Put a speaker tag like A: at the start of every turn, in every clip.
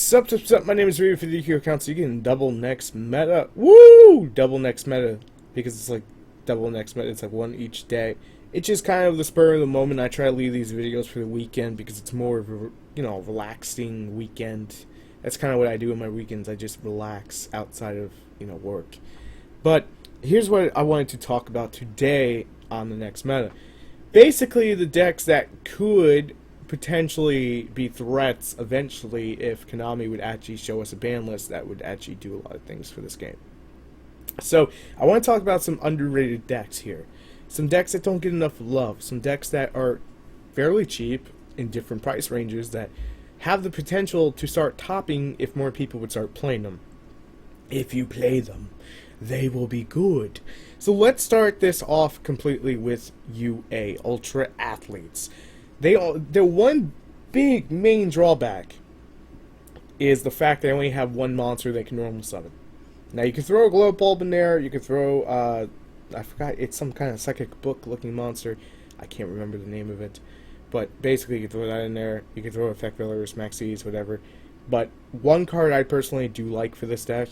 A: Sup, my name is Ryu for the ThecouncilNetwork. You can double next meta. Woo! Double next meta. Because it's like double next meta. It's like one each day. It's just kind of the spur of the moment. I try to leave these videos for the weekend because it's more of a, relaxing weekend. That's kind of what I do in my weekends. I just relax outside of, work. But here's what I wanted to talk about today on the next meta. Basically, the decks that could potentially be threats eventually if Konami would actually show us a ban list that would actually do a lot of things for this game. So I want to talk about some underrated decks here. Some decks that don't get enough love. Some decks that are fairly cheap in different price ranges that have the potential to start topping if more people would start playing them. If you play them, they will be good. So let's start this off completely with UA, Ultra Athletes. Their one big main drawback is the fact they only have one monster they can normal summon. Now you can throw a glow bulb in there, you can throw, I forgot, it's some kind of psychic book looking monster, I can't remember the name of it, but basically you can throw that in there, you can throw Effect Fillers, Maxis, whatever, but one card I personally do like for this deck,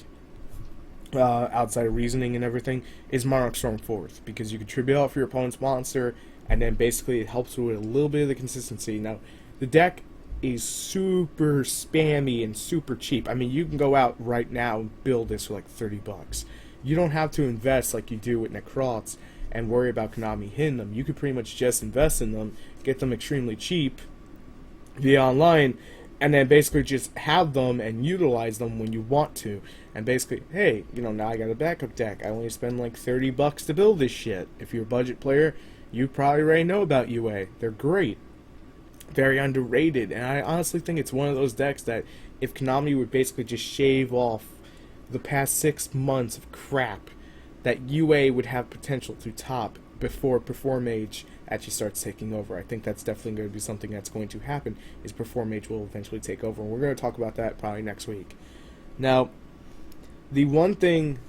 A: outside of reasoning and everything, is Monarch Storm 4th, because you can tribute out for your opponent's monster, and then basically it helps with a little bit of the consistency. Now, the deck is super spammy and super cheap. I mean, you can go out right now and build this for like 30 bucks. You don't have to invest like you do with Necrots and worry about Konami hitting them. You could pretty much just invest in them, get them extremely cheap via online, and then basically just have them and utilize them when you want to. And basically, hey, now I got a backup deck. I only spend like 30 bucks to build this shit. If you're a budget player, you probably already know about UA. They're great. Very underrated. And I honestly think it's one of those decks that if Konami would basically just shave off the past 6 months of crap, that UA would have potential to top before Perform Age actually starts taking over. I think that's definitely going to be something that's going to happen, is Perform Age will eventually take over. And we're going to talk about that probably next week. Now, the one thing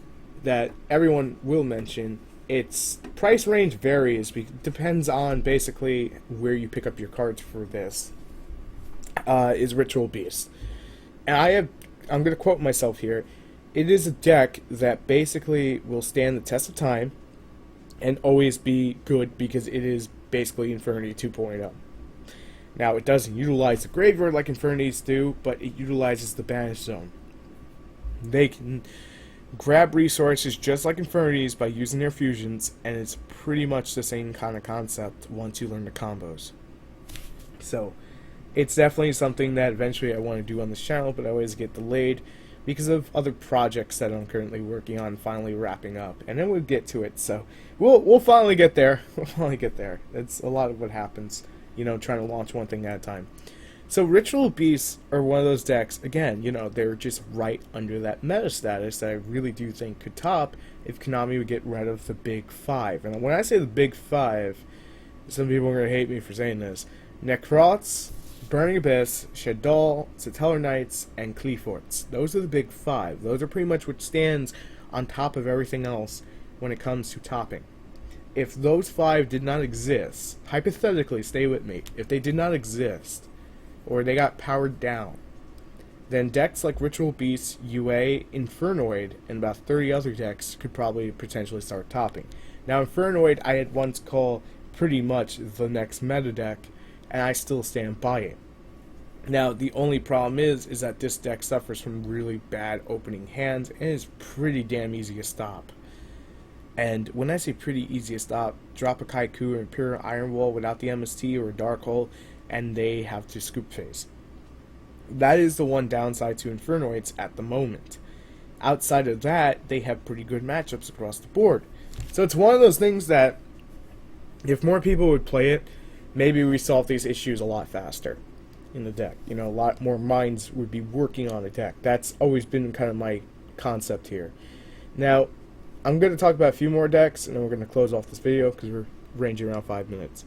A: that everyone will mention, its price range varies, depends on basically where you pick up your cards for this, is Ritual Beast. And I'm going to quote myself here, it is a deck that basically will stand the test of time and always be good because it is basically Infernity 2.0. Now, it doesn't utilize the graveyard like Infernities do, but it utilizes the Banish Zone. They can grab resources just like Infernities by using their fusions, and it's pretty much the same kind of concept once you learn the combos. So, it's definitely something that eventually I want to do on this channel, but I always get delayed because of other projects that I'm currently working on finally wrapping up, and then we'll get to it. So we'll finally get there. We'll finally get there. That's a lot of what happens, trying to launch one thing at a time. So Ritual Beasts are one of those decks, again, they're just right under that meta status that I really do think could top if Konami would get rid of the Big Five. And when I say the Big Five, some people are going to hate me for saying this, Necrots, Burning Abyss, Shaddoll, Satellar Knights, and Cleaforts. Those are the Big Five. Those are pretty much what stands on top of everything else when it comes to topping. If those five did not exist, hypothetically, stay with me, if they did not exist, or they got powered down, then decks like Ritual Beasts, UA, Infernoid, and about 30 other decks could probably potentially start topping. Now, Infernoid I had once called pretty much the next meta deck, and I still stand by it. Now, the only problem is that this deck suffers from really bad opening hands, and is pretty damn easy to stop. And when I say pretty easy to stop, drop a Kaiku or Imperial Iron Wall without the MST or a Dark Hole, and they have to scoop phase. That is the one downside to Infernoids at the moment. Outside of that, they have pretty good matchups across the board. So it's one of those things that, if more people would play it, maybe we solve these issues a lot faster in the deck. A lot more minds would be working on a deck. That's always been kind of my concept here. Now, I'm going to talk about a few more decks, and then we're going to close off this video because we're ranging around 5 minutes.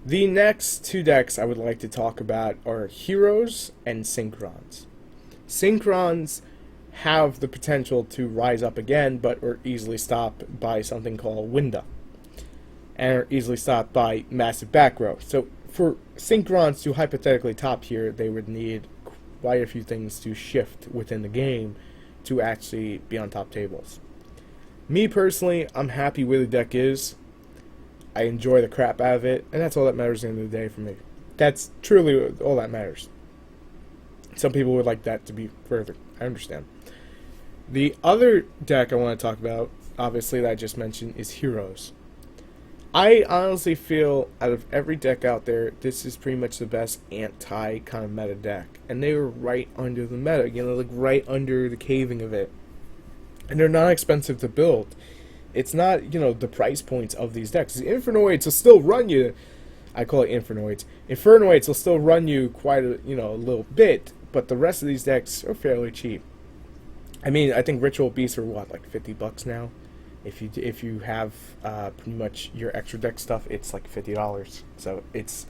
A: The next two decks I would like to talk about are Heroes and Synchrons. Synchrons have the potential to rise up again, but are easily stopped by something called Winda, and are easily stopped by Massive Back Row. So for Synchrons to hypothetically top here, they would need quite a few things to shift within the game to actually be on top tables. Me personally, I'm happy where the deck is. I enjoy the crap out of it, and that's all that matters at the end of the day for me. That's truly all that matters. Some people would like that to be further. I understand. The other deck I want to talk about, obviously, that I just mentioned, is Heroes. I honestly feel out of every deck out there, this is pretty much the best anti kind of meta deck. And they were right under the meta, like right under the caving of it. And they're not expensive to build. It's not, the price points of these decks. The Infernoids will still run you, I call it Infernoids. Infernoids will still run you quite a little bit, but the rest of these decks are fairly cheap. I mean, I think Ritual Beasts are what, like $50 now? If you have pretty much your extra deck stuff, it's like $50. So it's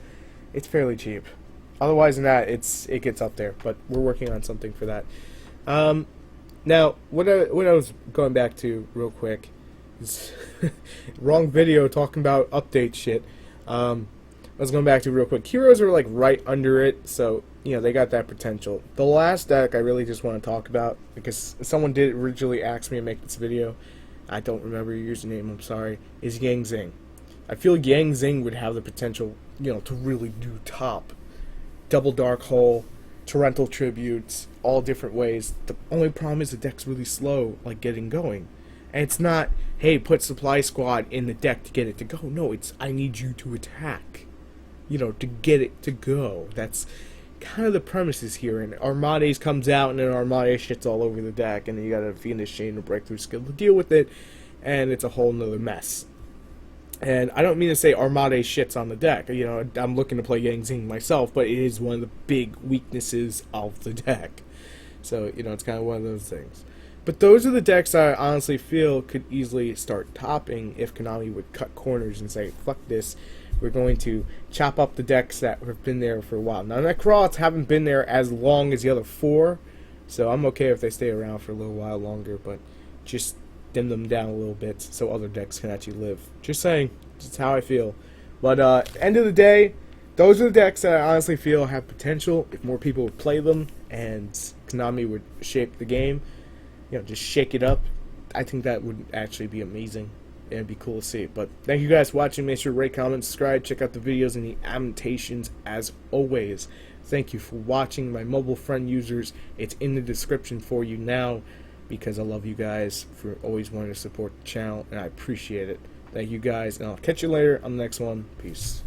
A: fairly cheap. Otherwise than that, it gets up there. But we're working on something for that. Now, what I was going back to real quick is wrong video talking about update shit. I was going back to real quick. Heroes are like right under it, so they got that potential. The last deck I really just want to talk about because someone did originally ask me to make this video. I don't remember your username, I'm sorry, is Yang Zing. I feel Yang Zing would have the potential, to really do top. Double Dark Hole, Torrential Tributes, all different ways. The only problem is the deck's really slow, like getting going. And it's not, hey, put Supply Squad in the deck to get it to go. No, it's, I need you to attack, to get it to go. That's kind of the premises here. And Armades comes out, and then Armades shits all over the deck, and then you got a Fiendish Chain or Breakthrough Skill to deal with it, and it's a whole nother mess. And I don't mean to say Armades shits on the deck. I'm looking to play Yang Zing myself, but it is one of the big weaknesses of the deck. So, it's kind of one of those things. But those are the decks I honestly feel could easily start topping if Konami would cut corners and say, fuck this, we're going to chop up the decks that have been there for a while. Now, Necrots haven't been there as long as the other four, so I'm okay if they stay around for a little while longer, but just dim them down a little bit so other decks can actually live. Just saying, just how I feel. But end of the day, those are the decks that I honestly feel have potential if more people would play them and Konami would shape the game. Just shake it up. I think that would actually be amazing. It'd be cool to see. But thank you guys for watching. Make sure to rate, comment, subscribe. Check out the videos and the annotations as always. Thank you for watching, my mobile friend users. It's in the description for you now because I love you guys for always wanting to support the channel, and I appreciate it. Thank you guys, and I'll catch you later on the next one. Peace.